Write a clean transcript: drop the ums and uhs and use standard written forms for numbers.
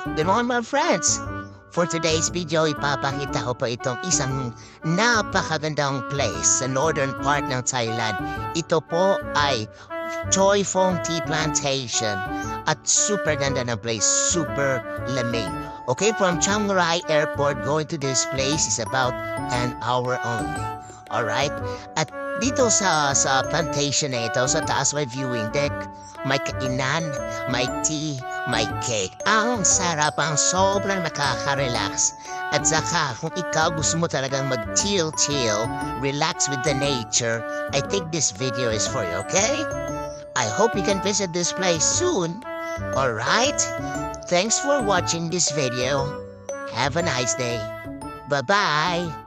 Good morning my friends! For today's video, ipapakita ko po itong isang napakagandang place sa northern part ng Thailand. Ito po ay Choi Phong Tea Plantation at super ganda ng place, super lamig. Okay, from Chiang Rai Airport, going to this place is about an hour only. Alright? At dito sa plantation na ito, sa taas may viewing deck, may kainan, may tea, may cake. Ang sarap, ang sobrang nakaka-relax. At saka, kung ikaw gusto mo talagang mag-chill, relax with the nature, I think this video is for you, okay? I hope you can visit this place soon. Alright? Thanks for watching this video. Have a nice day. Bye-bye.